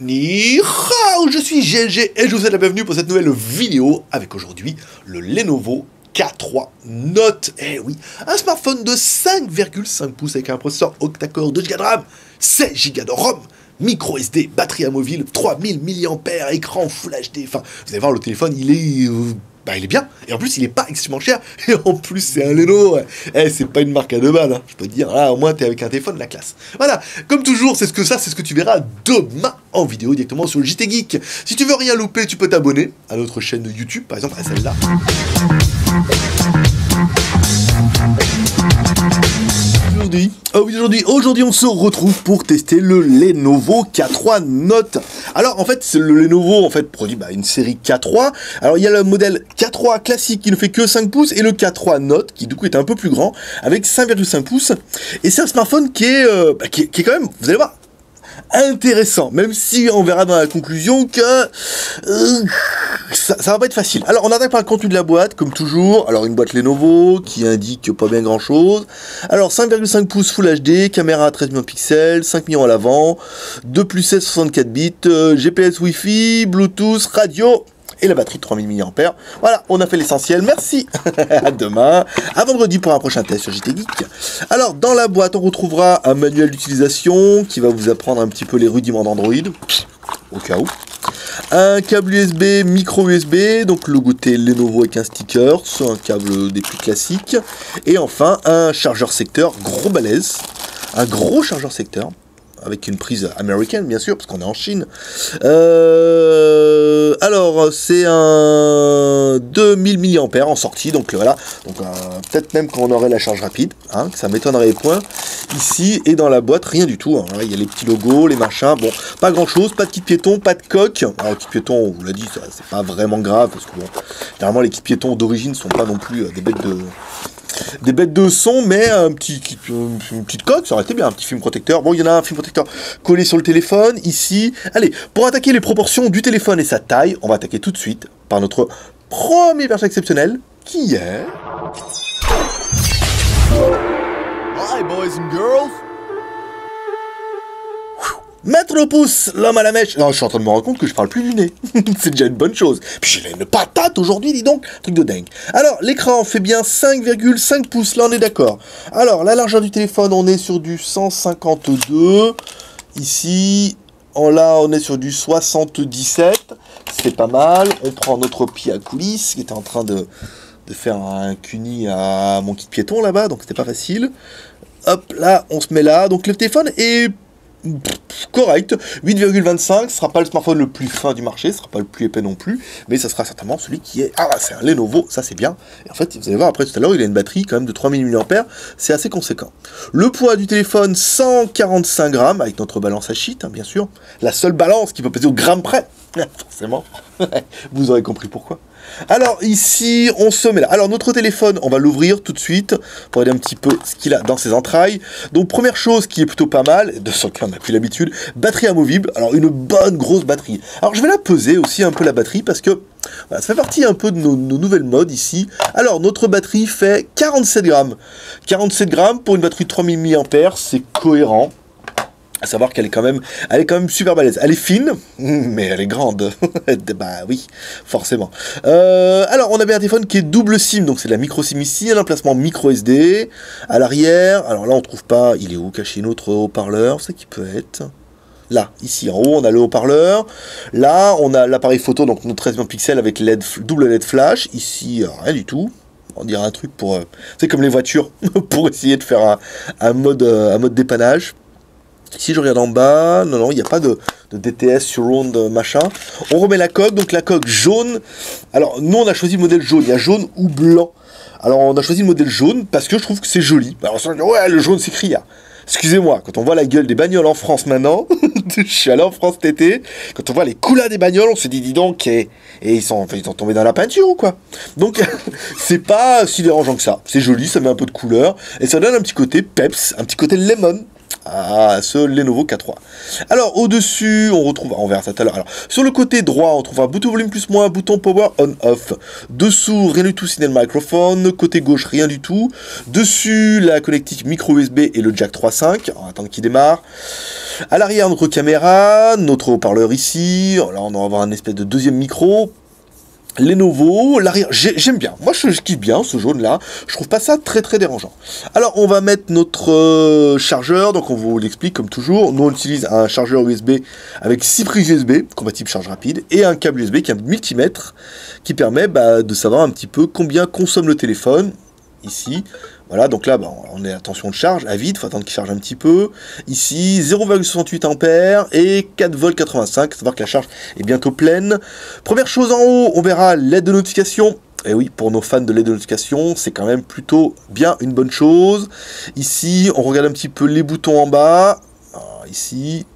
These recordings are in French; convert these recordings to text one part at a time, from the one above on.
Ni hao, je suis GLG et je vous souhaite la bienvenue pour cette nouvelle vidéo avec aujourd'hui le Lenovo K3 Note. Eh oui, un smartphone de 5,5 pouces avec un processeur octa-core, 2 Go de RAM, 16 Go de ROM, micro SD, batterie amovible, 3000 mAh, écran Full HD. Enfin, vous allez voir, le téléphone, il est bien, et en plus il est pas extrêmement cher, et en plus c'est un Lenovo, ouais. Eh, c'est pas une marque à deux balles, hein. Je peux te dire, là au moins t'es avec un téléphone de la classe. Voilà, comme toujours, c'est ce que tu verras demain en vidéo directement sur le JT Geek. Si tu veux rien louper, tu peux t'abonner à notre chaîne de YouTube, par exemple à celle-là. Aujourd'hui, on se retrouve pour tester le Lenovo K3 Note. Alors, en fait, le Lenovo produit une série K3. Alors, il y a le modèle K3 classique qui ne fait que 5 pouces et le K3 Note qui, du coup, est un peu plus grand avec 5,5 pouces. Et c'est un smartphone qui est quand même, vous allez voir, intéressant, même si on verra dans la conclusion que ça va pas être facile. Alors on attaque par le contenu de la boîte, comme toujours. Alors une boîte Lenovo qui indique pas bien grand chose. Alors 5,5 pouces Full HD, caméra à 13 millions de pixels, 5 millions à l'avant, 2 plus 16 64 bits, GPS Wi-Fi, Bluetooth, radio et la batterie de 3000 mAh. Voilà, on a fait l'essentiel, merci. À demain, à vendredi pour un prochain test sur JT Geek. Alors, dans la boîte, on retrouvera un manuel d'utilisation qui va vous apprendre un petit peu les rudiments d'Android, au cas où. Un câble USB, micro USB, donc le goûter Lenovo avec un sticker, un câble des plus classiques. Et enfin, un chargeur secteur gros balèze, un gros chargeur secteur, avec une prise américaine bien sûr parce qu'on est en Chine. Alors c'est un 2000 mAh en sortie, donc voilà, donc peut-être même qu'on aurait la charge rapide, hein, que ça m'étonnerait point. Ici et dans la boîte rien du tout, hein. Il y a les petits logos, les machins, bon pas grand chose, pas de kit piéton, pas de coque. Alors kit piéton, on vous l'a dit, c'est pas vraiment grave parce que bon, généralement les kits piétons d'origine sont pas non plus des bêtes de son, mais une petite coque, ça aurait été bien, un petit film protecteur. Bon, il y en a un film protecteur collé sur le téléphone, ici. Allez, pour attaquer les proportions du téléphone et sa taille, on va attaquer tout de suite par notre premier version exceptionnel, qui est... Hi, boys and girls. Mettre le pouce, l'homme à la mèche. Non, je suis en train de me rendre compte que je parle plus du nez. C'est déjà une bonne chose. Puis j'ai une patate aujourd'hui, dis donc. Truc de dingue. Alors, l'écran fait bien 5,5 pouces. Là, on est d'accord. Alors, la largeur du téléphone, on est sur du 152. Ici, là, on est sur du 77. C'est pas mal. On prend notre pied à coulisses, qui était en train de faire un cuni à mon kit piéton là-bas. Donc, c'était pas facile. Hop, là, on se met là. Donc, le téléphone est... correct, 8,25, ce sera pas le smartphone le plus fin du marché, ce sera pas le plus épais non plus, mais ça sera certainement celui qui est... Ah, c'est un Lenovo, ça c'est bien. Et en fait, vous allez voir après tout à l'heure, il a une batterie quand même de 3000 mAh, c'est assez conséquent. Le poids du téléphone, 145 grammes, avec notre balance à shit, hein, bien sûr. La seule balance qui peut peser au gramme près, forcément. Vous aurez compris pourquoi. Alors ici on se met là. Alors notre téléphone, on va l'ouvrir tout de suite pour regarder un petit peu ce qu'il a dans ses entrailles. Donc première chose qui est plutôt pas mal, de ce qu'on n'a plus l'habitude, batterie amovible. Alors une bonne grosse batterie. Alors je vais la peser aussi un peu la batterie parce que voilà, ça fait partie un peu de nos nouvelles modes ici. Alors notre batterie fait 47 grammes. 47 grammes pour une batterie de 3000 mAh, c'est cohérent. À savoir qu'elle est quand même super balèze. Elle est fine, mais elle est grande. Bah oui, forcément. Alors, on avait un téléphone qui est double SIM, donc c'est de la micro SIM ici, un emplacement micro SD. À l'arrière, alors là on trouve pas, il est où caché notre haut-parleur, c'est qui peut être là, ici en haut, on a le haut-parleur. Là, on a l'appareil photo, donc notre 13 millions de pixels avec double LED flash. Ici, rien du tout. On dirait un truc pour... c'est comme les voitures, pour essayer de faire un mode dépannage. Si je regarde en bas, non, il n'y a pas de DTS, surround, machin. On remet la coque, donc la coque jaune. Alors, nous, on a choisi le modèle jaune. Il y a jaune ou blanc. Alors, on a choisi le modèle jaune parce que je trouve que c'est joli. Alors, on se dit, ouais, le jaune, c'est criard. Excusez-moi, quand on voit la gueule des bagnoles en France maintenant, je suis allé en France cet été, quand on voit les couleurs des bagnoles, on se dit, dis donc, et ils sont tombés dans la peinture ou quoi? Donc, c'est pas si dérangeant que ça. C'est joli, ça met un peu de couleur, et ça donne un petit côté peps, un petit côté lemon. Ah, ce Lenovo K3. Alors, au-dessus, on retrouve... On verra ça tout à l'heure. Alors, sur le côté droit, on trouve un bouton volume plus moins, bouton power on-off. Dessous, rien du tout, signal microphone. Côté gauche, rien du tout. Dessus, la connectique micro USB et le jack 3.5. On va attendre qu'il démarre. À l'arrière, notre caméra, notre haut-parleur ici. Là, on va avoir un espèce de deuxième micro. Lenovo, l'arrière, j'aime bien. Moi, je kiffe bien ce jaune-là. Je trouve pas ça très très dérangeant. Alors, on va mettre notre chargeur. Donc, on vous l'explique comme toujours. Nous, on utilise un chargeur USB avec 6 prises USB, compatible charge rapide, et un câble USB qui est un multimètre qui permet de savoir un petit peu combien consomme le téléphone. Ici, voilà, donc là, on est à tension de charge, à vide, il faut attendre qu'il charge un petit peu. Ici, 0,68 ampères et 4,85 V, savoir que la charge est bientôt pleine. Première chose en haut, on verra l'aide de notification. Et oui, pour nos fans de l'aide de notification, c'est quand même plutôt bien une bonne chose. Ici, on regarde un petit peu les boutons en bas. Alors, ici,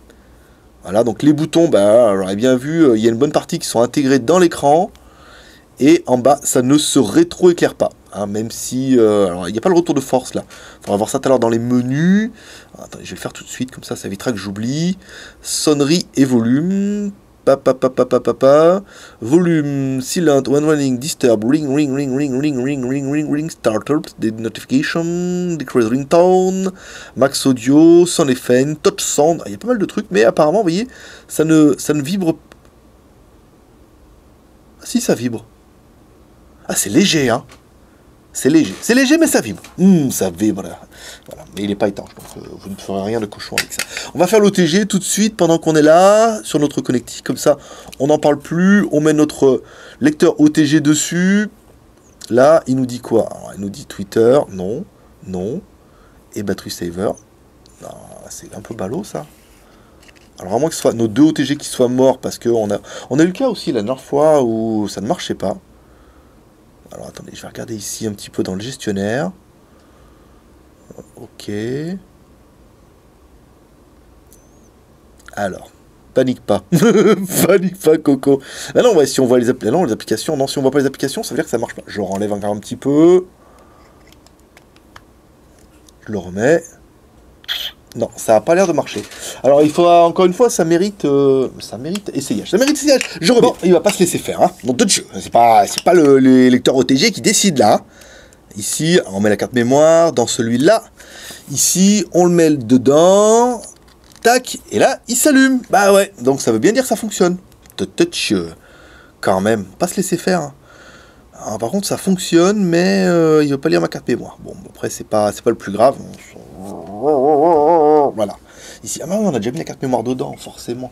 voilà, donc les boutons, on aurait bien vu, il y a une bonne partie qui sont intégrés dans l'écran. Et en bas, ça ne se rétro-éclaire pas. Hein, même si... alors, il n'y a pas le retour de force, là. Il faudra voir ça tout à l'heure dans les menus. Alors, attendez, je vais le faire tout de suite, comme ça évitera que j'oublie. Sonnerie et volume. Volume, silent, when running, disturb, ring, ring, ring, ring, ring, ring, ring, ring, ring, startled, notification, decrease ringtone, max audio, sound effect, touch sound. Il y a pas mal de trucs, mais apparemment, vous voyez, ça ne vibre... Ah si, ça vibre. Ah, c'est léger, hein. C'est léger. C'est léger, mais ça vibre. Ça vibre. Voilà. Mais il n'est pas étanche, donc vous ne ferez rien de cochon avec ça. On va faire l'OTG tout de suite, pendant qu'on est là, sur notre connectique. Comme ça, on n'en parle plus. On met notre lecteur OTG dessus. Là, il nous dit quoi? Alors, il nous dit Twitter. Non. Non. Et Battery Saver. C'est un peu ballot, ça. Alors, à moins que ce soit nos deux OTG qui soient morts, parce qu'on a eu le cas aussi la dernière fois où ça ne marchait pas. Alors attendez, je vais regarder ici un petit peu dans le gestionnaire. Ok. Alors, panique pas. Panique pas, Coco. Ah non, si on voit les applications. Non, si on voit pas les applications, ça veut dire que ça marche pas. Je le renlève encore un petit peu. Je le remets. Non, ça n'a pas l'air de marcher. Alors, il faut, encore une fois, ça mérite essayage. Ça mérite essayage. Je remets. Bon, il va pas se laisser faire, hein. Donc, de Dieu. C'est pas le lecteur OTG qui décide, là. Hein. Ici, on met la carte mémoire dans celui-là. Ici, on le met dedans. Tac. Et là, il s'allume. Bah ouais. Donc, ça veut bien dire que ça fonctionne. De Dieu. Quand même. Pas se laisser faire, hein. Alors, par contre, ça fonctionne, mais il veut pas lire ma carte mémoire. Bon, après, c'est pas le plus grave. Voilà. Ici, on a déjà mis la carte mémoire dedans, forcément.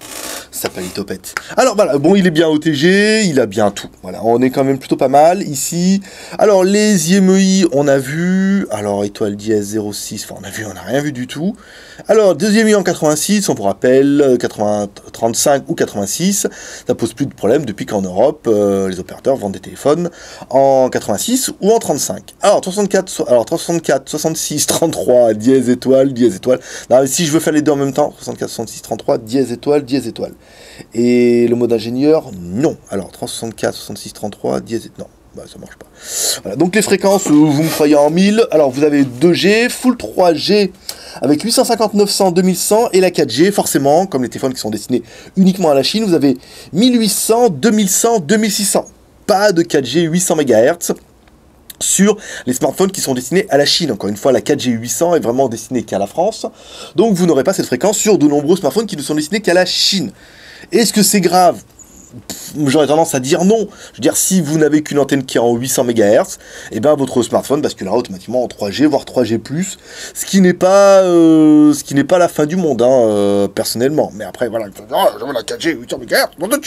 Ça s'appelle Topette. Alors voilà, bon, il est bien OTG, il a bien tout. Voilà, on est quand même plutôt pas mal ici. Alors, les IMEI, on a vu. Alors, étoile dièse 06, on a vu, on n'a rien vu du tout. Alors, deuxième IMEI en 86, on vous rappelle, 35 ou 86, ça pose plus de problème depuis qu'en Europe, les opérateurs vendent des téléphones en 86 ou en 35. Alors, 364, 66, 33, dièse étoile. Non, mais si je veux faire les deux en même temps, 64, 66, 33, dièse étoile. Et le mode ingénieur, non. Alors, 364, 66, 33, dièse étoile. Non, ça marche pas. Voilà, donc les fréquences, vous me croyez en 1000. Alors, vous avez 2G, full 3G avec 850, 900, 2100 et la 4G, forcément, comme les téléphones qui sont destinés uniquement à la Chine, vous avez 1800, 2100, 2600. Pas de 4G 800 MHz. Sur les smartphones qui sont destinés à la Chine. Encore une fois, la 4G 800 est vraiment destinée qu'à la France. Donc vous n'aurez pas cette fréquence sur de nombreux smartphones qui ne sont destinés qu'à la Chine. Est-ce que c'est grave? J'aurais tendance à dire non. Je veux dire, si vous n'avez qu'une antenne qui est en 800 MHz, et bien votre smartphone basculera automatiquement en 3G, voire 3G+, ce qui n'est pas la fin du monde, hein, personnellement. Mais après, voilà, je veux la 4G 800 MHz, voilà.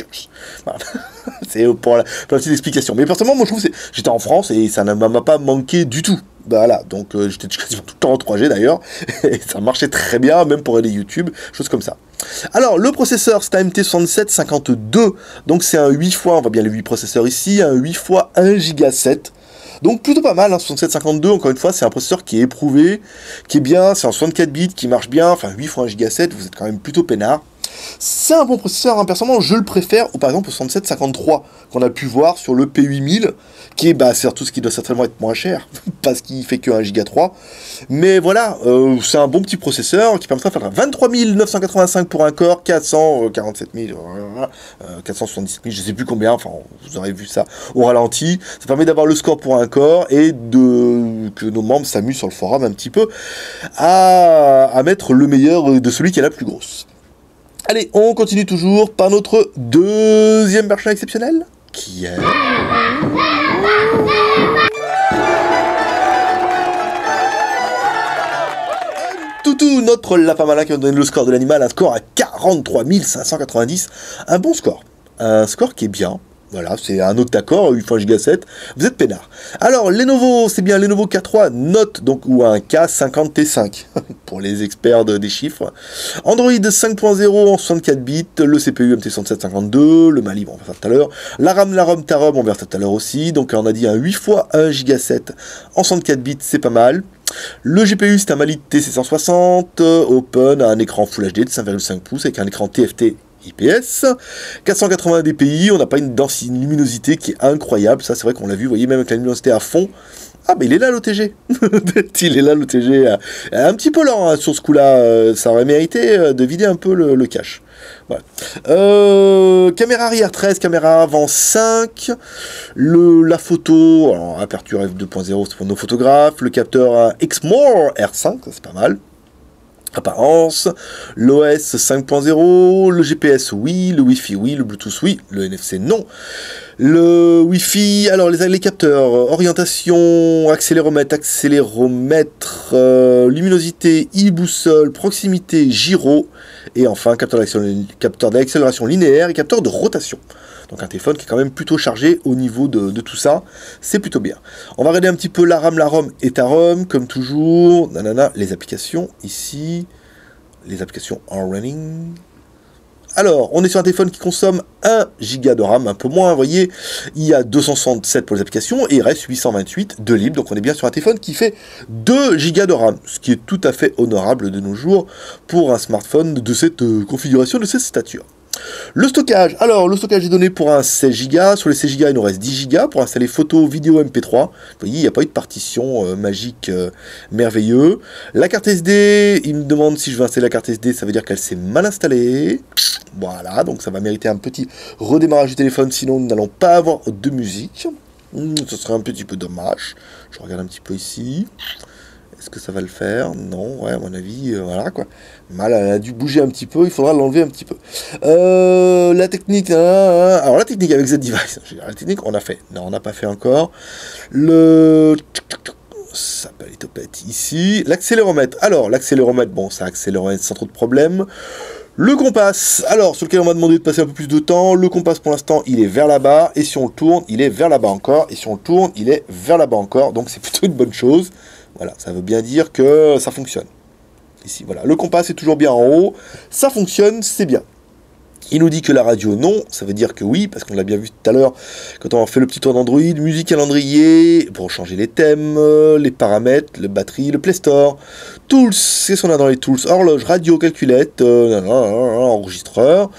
C'est pour la petite explication. Mais personnellement, moi je trouve que j'étais en France et ça ne m'a pas manqué du tout. Voilà, donc j'étais quasiment tout le temps en 3G d'ailleurs, et ça marchait très bien, même pour aller YouTube, choses comme ça. Alors, le processeur, c'est un MT6752, donc c'est un 8 fois, on voit bien les 8 processeurs ici, un 8 fois 1 Go 7. Donc plutôt pas mal, hein, 6752, encore une fois, c'est un processeur qui est éprouvé, qui est bien, c'est en 64 bits, qui marche bien, enfin 8 fois 1 Go 7, vous êtes quand même plutôt peinard. C'est un bon processeur, hein. Personnellement je le préfère par exemple au 6753 qu'on a pu voir sur le P8000 qui est surtout ce qui doit certainement être moins cher parce qu'il fait que 1 Go 3, mais voilà, c'est un bon petit processeur qui permettra de faire 23 985 pour un corps, 447 000, 477 000, je sais plus combien, enfin vous aurez vu ça au ralenti. Ça permet d'avoir le score pour un corps et que nos membres s'amusent sur le forum un petit peu à mettre le meilleur de celui qui a la plus grosse. Allez, on continue toujours par notre deuxième marchand exceptionnel, qui est... Toutou, notre lapin malin qui va donner le score de l'animal, un score à 43 590, un bon score, un score qui est bien. Voilà, c'est un octa-core, 8 fois giga 7, vous êtes peinard. Alors, Lenovo, c'est bien Lenovo K3 Note, donc, ou un K50T5, pour les experts des chiffres. Android 5.0 en 64 bits, le CPU MT6752, le Mali, on va faire tout à l'heure. La RAM, ta ROM, on verra tout à l'heure aussi. Donc, on a dit un 8 fois 1 giga 7 en 64 bits, c'est pas mal. Le GPU, c'est un Mali TC160, Open, un écran Full HD de 5,5 pouces avec un écran TFT IPS, 480 dpi, on n'a pas une luminosité qui est incroyable, ça c'est vrai qu'on l'a vu, vous voyez, même avec la luminosité à fond. Ah, mais il est là l'OTG. Il est là l'OTG, un petit peu lent hein, sur ce coup-là, ça aurait mérité de vider un peu le cache. Voilà. Caméra arrière 13, caméra avant 5, la photo, alors, aperture f2.0 c'est pour nos photographes, le capteur Exmore R5, ça c'est pas mal. Apparence, l'OS 5.0, le GPS oui, le Wi-Fi oui, le Bluetooth oui, le NFC non. Le Wi-Fi, alors les capteurs, orientation, accéléromètre, luminosité, e-boussole, proximité, gyro, et enfin capteur d'accélération linéaire et capteur de rotation. Donc un téléphone qui est quand même plutôt chargé au niveau de tout ça, c'est plutôt bien. On va regarder un petit peu la ROM et ta ROM, comme toujours, nanana, les applications, ici, les applications en running. Alors, on est sur un téléphone qui consomme 1 Go de RAM, un peu moins, vous voyez, il y a 267 pour les applications, et il reste 828 de libre, donc on est bien sur un téléphone qui fait 2 Go de RAM, ce qui est tout à fait honorable de nos jours pour un smartphone de cette configuration, de cette stature. Le stockage, alors le stockage est donné pour un 16 Go, sur les 16 Go il nous reste 10 Go pour installer photo, vidéo, MP3, vous voyez il n'y a pas eu de partition magique merveilleux. La carte SD, il me demande si je veux installer la carte SD, ça veut dire qu'elle s'est mal installée, voilà, donc ça va mériter un petit redémarrage du téléphone, sinon nous n'allons pas avoir de musique, ce serait un petit peu dommage, je regarde un petit peu ici. Est-ce que ça va le faire? Non, ouais, à mon avis, voilà quoi. Mal, elle a dû bouger un petit peu, il faudra l'enlever un petit peu. La technique, alors la technique avec Z-Device, la technique, on a fait. Non, on n'a pas fait encore. Ça peut aller topette ici. L'accéléromètre, alors l'accéléromètre, bon, ça accélère sans trop de problèmes. Le compas, alors sur lequel on m'a demandé de passer un peu plus de temps, le compas pour l'instant il est vers là-bas, et si on le tourne, il est vers là-bas encore, et si on le tourne, il est vers là-bas encore, donc c'est plutôt une bonne chose. Voilà, ça veut bien dire que ça fonctionne. Ici, voilà, le compas est toujours bien en haut, ça fonctionne, c'est bien. Il nous dit que la radio, non, ça veut dire que oui, parce qu'on l'a bien vu tout à l'heure, quand on a fait le petit tour d'Android, musique calendrier, pour changer les thèmes, les paramètres, la batterie, le Play Store, Tools, qu'est-ce qu'on a dans les Tools? Horloge, radio, calculette, enregistreur,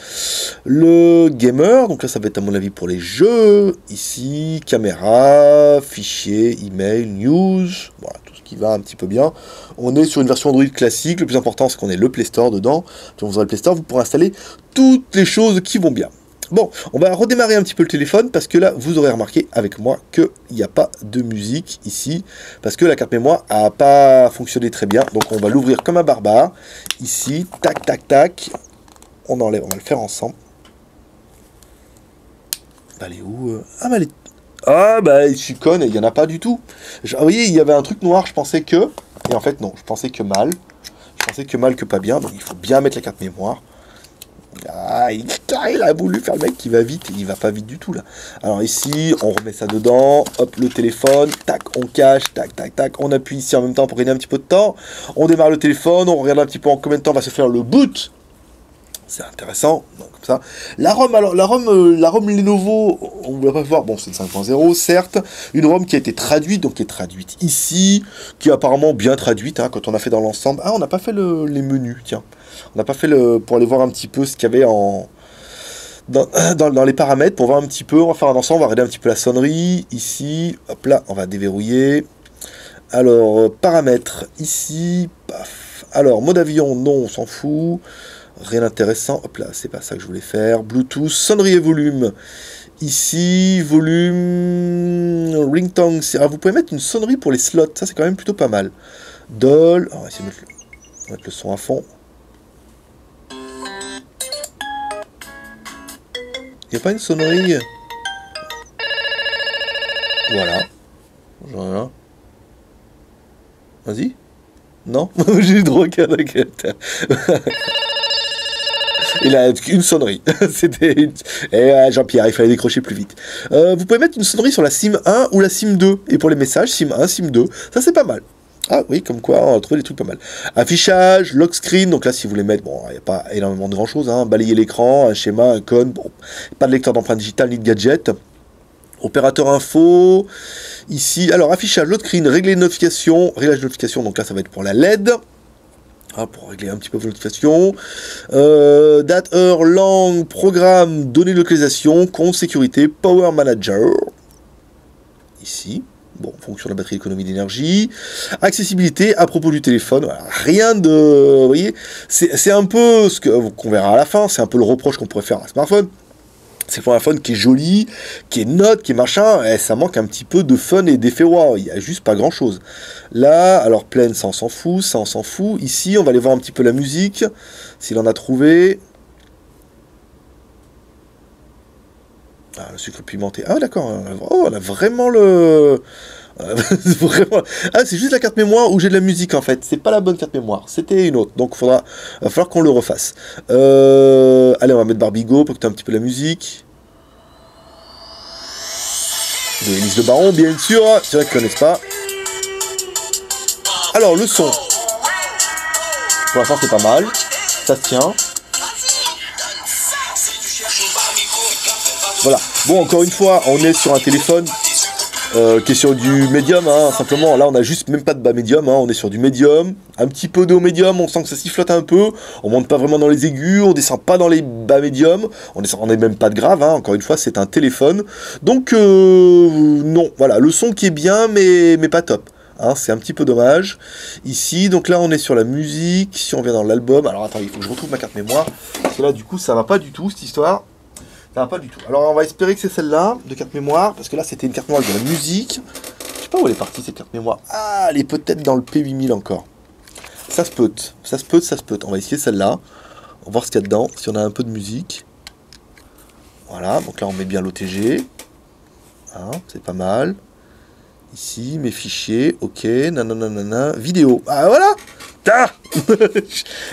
le gamer, donc là ça va être à mon avis pour les jeux, ici, caméra, fichier, email, news, voilà, tout ce qui va un petit peu bien. On est sur une version Android classique, le plus important c'est qu'on ait le Play Store dedans, quand vous aurez le Play Store, vous pourrez installer toutes les choses qui vont bien. Bon, on va redémarrer un petit peu le téléphone parce que là, vous aurez remarqué avec moi qu'il n'y a pas de musique ici parce que la carte mémoire n'a pas fonctionné très bien. Donc on va l'ouvrir comme un barbare. Ici, tac, tac, tac. On enlève, on va le faire ensemble. Bah, elle est où Ah, bah, elle est... Ah, bah, je suis conne, il n'y en a pas du tout. Vous voyez, il y avait un truc noir, je pensais que... Et en fait, non, je pensais que mal. Je pensais que mal que pas bien, donc il faut bien mettre la carte mémoire. Ah, il a voulu faire le mec qui va vite, et il va pas vite du tout là. Alors ici, on remet ça dedans, hop, le téléphone, tac, on cache, tac, tac, tac, on appuie ici en même temps pour gagner un petit peu de temps. On démarre le téléphone, on regarde un petit peu en combien de temps va se faire le boot. C'est intéressant, donc, comme ça. La ROM, alors, la ROM Lenovo, on ne va pas voir, bon, c'est une 5.0, certes, une ROM qui a été traduite, donc qui est traduite ici, qui est apparemment bien traduite, hein, quand on a fait dans l'ensemble. Ah, on n'a pas fait les menus, tiens. On n'a pas fait pour aller voir un petit peu ce qu'il y avait dans les paramètres, pour voir un petit peu, on va faire un ensemble, on va regarder un petit peu la sonnerie, ici, hop là, on va déverrouiller. Alors, paramètres, ici, paf. Alors, mode avion, non, on s'en fout. Rien d'intéressant, hop là, c'est pas ça que je voulais faire. Bluetooth, sonnerie et volume. Ici, volume, ringtone. Ah, vous pouvez mettre une sonnerie pour les slots, ça c'est quand même plutôt pas mal. Doll, on va essayer de mettre le son à fond. Il n'y a pas une sonnerie? Voilà. Voilà. Vas-y. Non. J'ai eu droit qu'à la quête. Il a une sonnerie. C'était une... Et Jean-Pierre, il fallait décrocher plus vite. Vous pouvez mettre une sonnerie sur la SIM 1 ou la SIM 2. Et pour les messages, SIM 1, SIM 2. Ça, c'est pas mal. Ah oui, comme quoi, on a trouvé des trucs pas mal. Affichage, lock screen. Donc là, si vous voulez mettre, bon, il n'y a pas énormément de grand-chose. Hein. Balayer l'écran, un schéma, un cône. Bon, pas de lecteur d'empreinte digitale ni de gadget. Opérateur info. Ici, alors, affichage, lock screen, régler les notifications. Réglage de notifications, donc là, ça va être pour la LED. Ah, pour régler un petit peu vos notifications. Date, heure, langue, programme, données de localisation, compte, sécurité, power manager. Ici. Bon, fonction de la batterie, économie d'énergie. Accessibilité, à propos du téléphone. Voilà, rien de... Vous voyez, c'est un peu ce qu'on verra à la fin. C'est un peu le reproche qu'on pourrait faire à un smartphone. C'est pour un smartphone qui est joli, qui est note, qui est machin, et ça manque un petit peu de fun et d'effet wow, il n'y a juste pas grand chose. Là, alors pleine, ça on s'en fout, ça on s'en fout. Ici, on va aller voir un petit peu la musique, s'il en a trouvé. Ah, le sucre pimenté. Ah d'accord, oh, on a vraiment le... Vraiment... Ah, c'est juste la carte mémoire où j'ai de la musique en fait. C'est pas la bonne carte mémoire, c'était une autre. Donc il va falloir qu'on le refasse. Allez, on va mettre Barbigo pour que tu aies un petit peu la musique. De Élise Le Baron, bien sûr. C'est vrai qu'ils connaissent pas. Alors, le son. Pour l'instant, c'est pas mal. Ça se tient. Voilà. Bon, encore une fois, on est sur un téléphone qui est sur du médium, hein, simplement. Là, on a juste même pas de bas médium, hein, on est sur du médium, un petit peu de haut médium, on sent que ça sifflote un peu, on monte pas vraiment dans les aigus, on descend pas dans les bas médiums, on est même pas de grave, hein, encore une fois, c'est un téléphone. Donc, non, voilà, le son qui est bien, mais pas top. Hein, c'est un petit peu dommage. Ici, donc là, on est sur la musique, si on vient dans l'album, alors attends, il faut que je retrouve ma carte mémoire, parce que là, du coup, ça va pas du tout, cette histoire. Ça va pas du tout. Alors on va espérer que c'est celle-là, de carte mémoire, parce que là c'était une carte mémoire de la musique. Je sais pas où elle est partie cette carte mémoire. Ah, elle est peut-être dans le P8000 encore. Ça se peut, ça se peut, ça se peut. On va essayer celle-là. On va voir ce qu'il y a dedans, si on a un peu de musique. Voilà, donc là on met bien l'OTG. Hein, c'est pas mal. Ici, mes fichiers, ok, nanana, vidéo. Ah voilà. Ah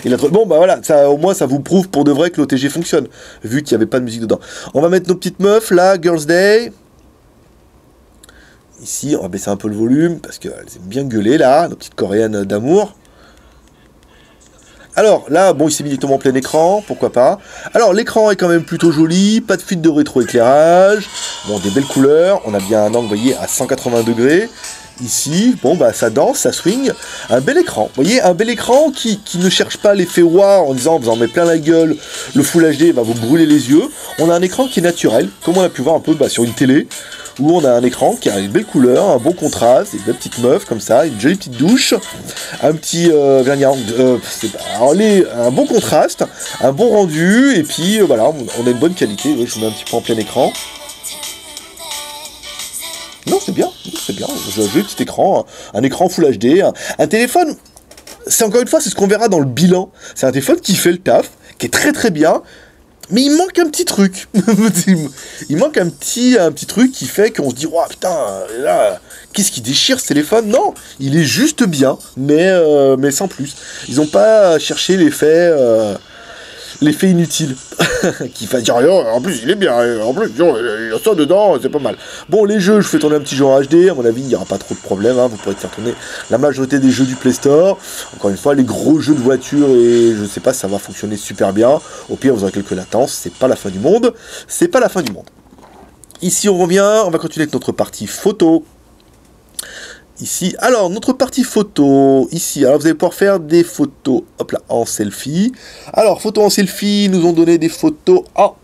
il a trop... Bon bah voilà, ça, au moins ça vous prouve pour de vrai que l'OTG fonctionne, vu qu'il n'y avait pas de musique dedans. On va mettre nos petites meufs là, Girls Day. Ici, on va baisser un peu le volume, parce qu'elles aiment bien gueuler là, nos petites coréennes d'amour. Alors là, bon, il s'est mis directement en plein écran, pourquoi pas. Alors l'écran est quand même plutôt joli, pas de fuite de rétroéclairage, bon, des belles couleurs, on a bien un angle, vous voyez, à 180 degrés. Ici, bon bah ça danse, ça swing, un bel écran, vous voyez, un bel écran qui ne cherche pas l'effet wow en disant vous en mettez plein la gueule, le Full HD va vous brûler les yeux. On a un écran qui est naturel, comme on a pu voir un peu sur une télé, où on a un écran qui a une belle couleur, un bon contraste, des belles petites meufs comme ça, une jolie petite douche, un petit un bon contraste, un bon rendu, et puis voilà, on a une bonne qualité. Je vous mets un petit peu en plein écran. Non, c'est bien, j'ai un petit écran, un écran Full HD, un téléphone, c'est encore une fois, c'est ce qu'on verra dans le bilan, c'est un téléphone qui fait le taf, qui est très très bien, mais il manque un petit truc, il manque un petit truc qui fait qu'on se dit, oh putain, là, qu'est-ce qui déchire ce téléphone? Non, il est juste bien, mais sans plus, ils n'ont pas cherché l'effet inutile, qui va dire, oh, en plus il est bien, en plus il y a ça dedans, c'est pas mal. Bon, les jeux, je fais tourner un petit jeu en HD, à mon avis il n'y aura pas trop de problème, hein, vous pourrez faire tourner la majorité des jeux du Play Store. Encore une fois, les gros jeux de voiture, et je sais pas, ça va fonctionner super bien, au pire vous aurez quelques latences, c'est pas la fin du monde, c'est pas la fin du monde. Ici on revient, on va continuer avec notre partie photo. Ici, alors, notre partie photo, ici, alors vous allez pouvoir faire des photos, hop là, en selfie. Alors, photos en selfie, nous ont donné des photos en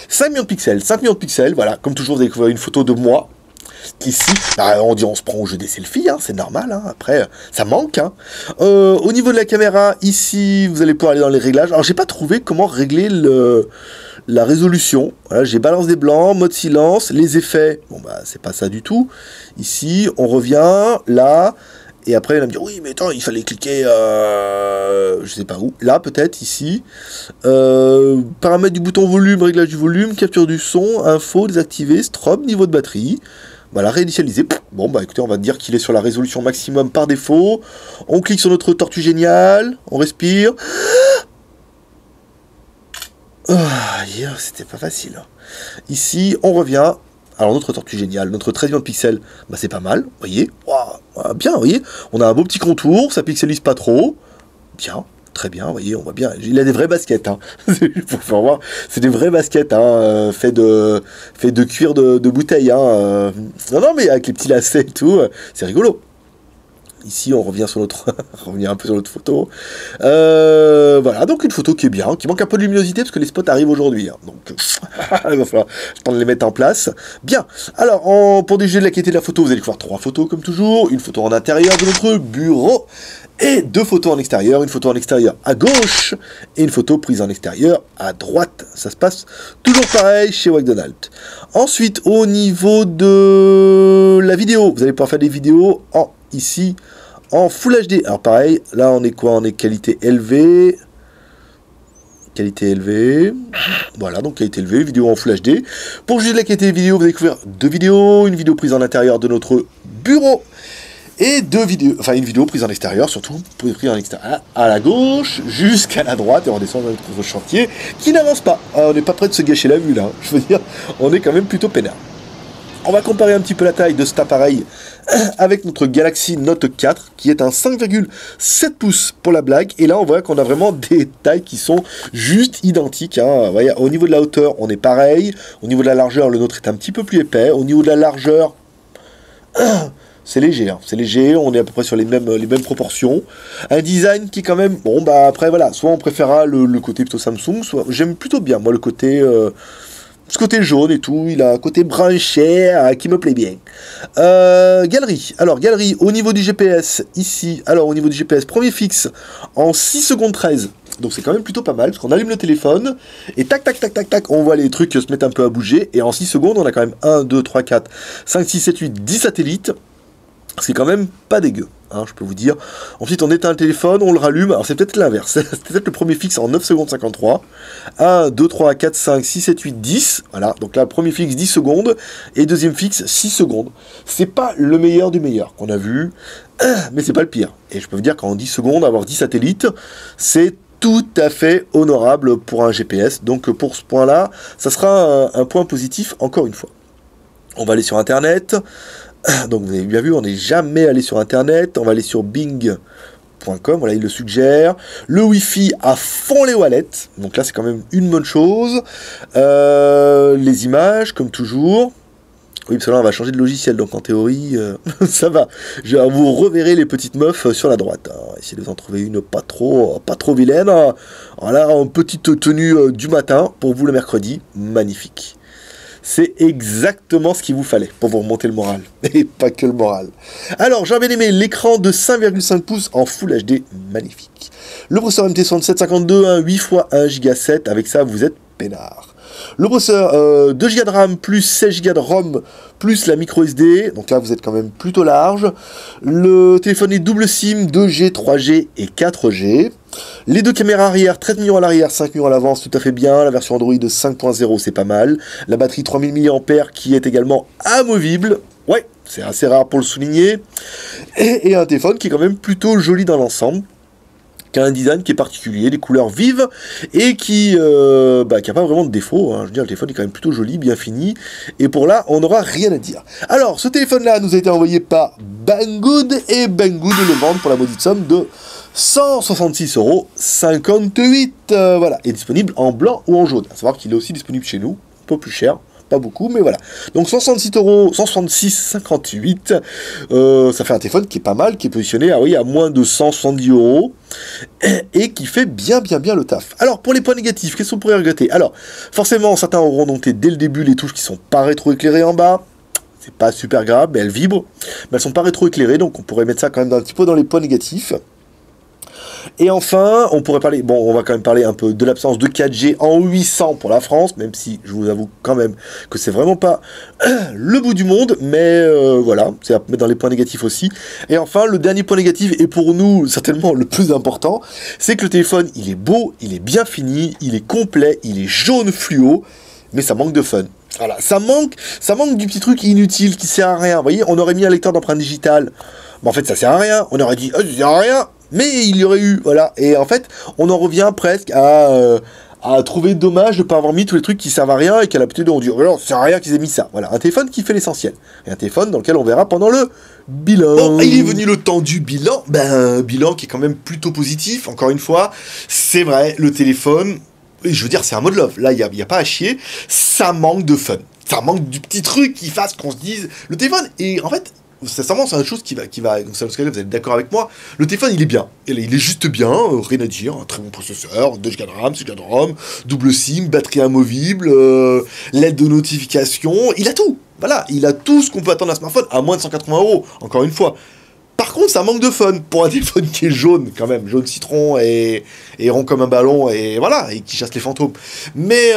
5 millions de pixels, 5 millions de pixels, voilà, comme toujours, vous allez voir une photo de moi. Ici, bah, on dit on se prend au jeu des selfies, hein, c'est normal, hein, après, ça manque. Hein. Au niveau de la caméra, ici, vous allez pouvoir aller dans les réglages. Alors, j'ai pas trouvé comment régler la résolution. Voilà, j'ai balance des blancs, mode silence, les effets, bon bah c'est pas ça du tout. Ici, on revient là, Et après, il va me dire, oui, mais attends, il fallait cliquer, je sais pas où. Là, peut-être, ici. Paramètres du bouton volume, réglage du volume, capture du son, info, désactiver, strobe, niveau de batterie. Voilà, réinitialiser. Bon, bah écoutez, on va dire qu'il est sur la résolution maximum par défaut. On clique sur notre tortue géniale. On respire. C'était pas facile. Ici, on revient. Alors, notre tortue géniale, notre 13 millions de pixels, bah, c'est pas mal, vous voyez. Wow, bien, vous voyez. On a un beau petit contour, ça pixelise pas trop. Bien, très bien, vous voyez, on voit bien. Il a des vraies baskets, hein. Pour faire voir, c'est des vraies baskets, hein, fait de cuir de bouteille, hein. Non, mais avec les petits lacets et tout, c'est rigolo. Ici, on revient sur notre, on revient un peu sur notre photo. Voilà, donc une photo qui est bien, qui manque un peu de luminosité parce que les spots arrivent aujourd'hui. Hein, donc, il va falloir les mettre en place. Bien. Alors, pour déjuger de la qualité de la photo, vous allez voir 3 photos comme toujours. Une photo en intérieur de notre bureau et 2 photos en extérieur. Une photo en extérieur à gauche et une photo prise en extérieur à droite. Ça se passe toujours pareil chez McDonald's. Ensuite, au niveau de la vidéo, vous allez pouvoir faire des vidéos ici en Full HD. Alors pareil, là on est quoi? On est qualité élevée. Qualité élevée. Voilà, donc qualité élevée, vidéo en Full HD. Pour juger de la qualité des vidéos, vous allez découvrir 2 vidéos, une vidéo prise en intérieur de notre bureau et 2 vidéos, enfin une vidéo prise en extérieur, surtout prise en extérieur à la gauche jusqu'à la droite, et on descend dans notre chantier qui n'avance pas. On n'est pas prêt de se gâcher la vue là, je veux dire, on est quand même plutôt peinard. On va comparer un petit peu la taille de cet appareil avec notre Galaxy Note 4 qui est un 5,7 pouces pour la blague. Et là, on voit qu'on a vraiment des tailles qui sont juste identiques. Hein. Voyez, au niveau de la hauteur, on est pareil. Au niveau de la largeur, le nôtre est un petit peu plus épais. Au niveau de la largeur, c'est léger. Hein. C'est léger, on est à peu près sur les mêmes proportions. Un design qui est quand même... Bon, bah après, voilà. Soit on préférera le côté plutôt Samsung, soit... J'aime plutôt bien, moi, le côté... ce côté jaune et tout, il a un côté branché qui me plaît bien. Galerie. Alors, galerie, au niveau du GPS, ici, alors au niveau du GPS, premier fixe en 6 secondes 13. Donc c'est quand même plutôt pas mal, parce qu'on allume le téléphone, et tac, tac, tac, tac, tac, on voit les trucs se mettre un peu à bouger, et en 6 secondes, on a quand même 1, 2, 3, 4, 5, 6, 7, 8, 10 satellites. C'est quand même pas dégueu, hein, je peux vous dire. Ensuite, on éteint le téléphone, on le rallume. Alors, c'est peut-être l'inverse. C'est peut-être le premier fixe en 9 secondes 53. 1, 2, 3, 4, 5, 6, 7, 8, 10. Voilà. Donc là, premier fixe 10 secondes. Et deuxième fixe 6 secondes. C'est pas le meilleur du meilleur qu'on a vu. Mais c'est pas le pire. Et je peux vous dire qu'en 10 secondes, avoir 10 satellites, c'est tout à fait honorable pour un GPS. Donc, pour ce point-là, ça sera un point positif encore une fois. On va aller sur Internet. Donc vous avez bien vu, on n'est jamais allé sur Internet. On va aller sur bing.com, voilà, il le suggère. Le Wi-Fi à fond les wallets. Donc là, c'est quand même une bonne chose. Les images, comme toujours. Oui, parce que là, on va changer de logiciel. Donc en théorie, ça va. Vous reverrez les petites meufs sur la droite. Alors, essayez de vous en trouver une pas trop vilaine. Voilà, en petite tenue du matin pour vous le mercredi. Magnifique. C'est exactement ce qu'il vous fallait pour vous remonter le moral. Et pas que le moral. Alors, j'ai bien aimé l'écran de 5,5 pouces en Full HD. Magnifique. Le processeur MT6752, 8 x 1 Go 7. Avec ça, vous êtes peinard. Le processeur 2 Go de RAM plus 16 Go de ROM plus la micro SD. Donc là, vous êtes quand même plutôt large. Le téléphone est double SIM, 2G, 3G et 4G. Les 2 caméras arrière, 13 millions à l'arrière, 5 millions à l'avance, tout à fait bien. La version Android de 5.0, c'est pas mal. La batterie 3000 mAh qui est également amovible. Ouais, c'est assez rare pour le souligner. Et un téléphone qui est quand même plutôt joli dans l'ensemble. Qui a un design qui est particulier, des couleurs vives et qui n'a pas vraiment de défaut. Hein. Je veux dire, le téléphone est quand même plutôt joli, bien fini. Et pour là, on n'aura rien à dire. Alors, ce téléphone-là nous a été envoyé par Banggood et Banggood le vend pour la maudite somme de 166,58 €. Voilà, est disponible en blanc ou en jaune. À savoir qu'il est aussi disponible chez nous, un peu plus cher. Pas beaucoup, mais voilà. Donc 166,58 €. Ça fait un téléphone qui est pas mal, qui est positionné à moins de 170 € et qui fait bien le taf. Alors, pour les points négatifs, qu'est-ce qu'on pourrait regretter? Alors, forcément, certains auront noté dès le début les touches qui sont pas rétro-éclairées en bas. C'est pas super grave, mais elles vibrent. Mais elles sont pas rétro-éclairées, donc on pourrait mettre ça quand même un petit peu dans les points négatifs. Et enfin, on pourrait parler, bon, on va quand même parler un peu de l'absence de 4G en 800 pour la France, même si je vous avoue quand même que c'est vraiment pas le bout du monde, mais voilà, c'est à mettre dans les points négatifs aussi. Et enfin, le dernier point négatif, et pour nous certainement le plus important, c'est que le téléphone, il est beau, il est bien fini, il est complet, il est jaune fluo, mais ça manque de fun. Voilà, ça manque du petit truc inutile qui sert à rien. Vous voyez, on aurait mis un lecteur d'empreintes digitales, mais en fait ça sert à rien. On aurait dit, ça sert à rien, mais il y aurait eu, voilà. Et en fait, on en revient presque à trouver dommage de ne pas avoir mis tous les trucs qui servent à rien et qu'à la petite on dit, oh, ça sert à rien qu'ils aient mis ça. Voilà, un téléphone qui fait l'essentiel. Et un téléphone dans lequel on verra pendant le bilan. Bon, il est venu le temps du bilan. Ben, bilan qui est quand même plutôt positif, encore une fois. C'est vrai, le téléphone, je veux dire, c'est un mode love. Là, il n'y a pas à chier. Ça manque de fun. Ça manque du petit truc qui fasse qu'on se dise, le téléphone, et en fait, sincèrement, c'est une chose qui va, vous allez être d'accord avec moi, le téléphone, il est bien. Il est juste bien, rien à dire, un très bon processeur, 2 Go de RAM, 6 Go de ROM, double SIM, batterie amovible, LED de notification, il a tout. Voilà, il a tout ce qu'on peut attendre d'un smartphone, à moins de 180 €, encore une fois. Par contre, ça manque de fun pour un téléphone qui est jaune, quand même, jaune citron et rond comme un ballon, et voilà, et qui chasse les fantômes. Mais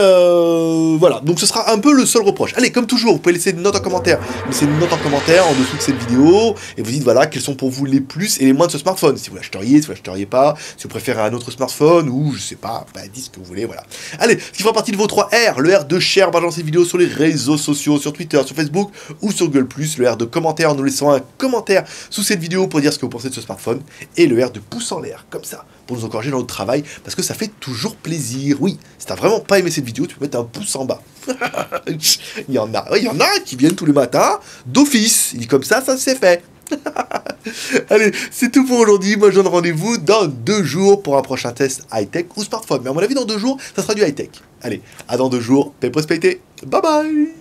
voilà, donc ce sera un peu le seul reproche. Allez, comme toujours, vous pouvez laisser une note en commentaire. Laissez une note en commentaire en dessous de cette vidéo, et vous dites, voilà, quels sont pour vous les plus et les moins de ce smartphone. Si vous l'achèteriez, si vous l'achèteriez pas, si vous préférez un autre smartphone, ou je sais pas, bah, dites ce que vous voulez, voilà. Allez, ce qui fera partie de vos 3 R, le R de share, balancer cette vidéo sur les réseaux sociaux, sur Twitter, sur Facebook, ou sur Google+, le R de commentaire en nous laissant un commentaire sous cette vidéo pour dire ce que vous pensez de ce smartphone, et le R de pouce en l'air, comme ça, pour nous encourager dans notre travail, parce que ça fait toujours plaisir. Oui, si t'as vraiment pas aimé cette vidéo, tu peux mettre un pouce en bas. il y en a qui viennent tous les matins, d'office, il dit comme ça c'est fait. Allez, c'est tout pour aujourd'hui, moi je donne rendez-vous dans 2 jours pour un prochain test high-tech ou smartphone, mais à mon avis dans 2 jours, ça sera du high-tech. Allez, à dans 2 jours, paix prospérité, bye bye.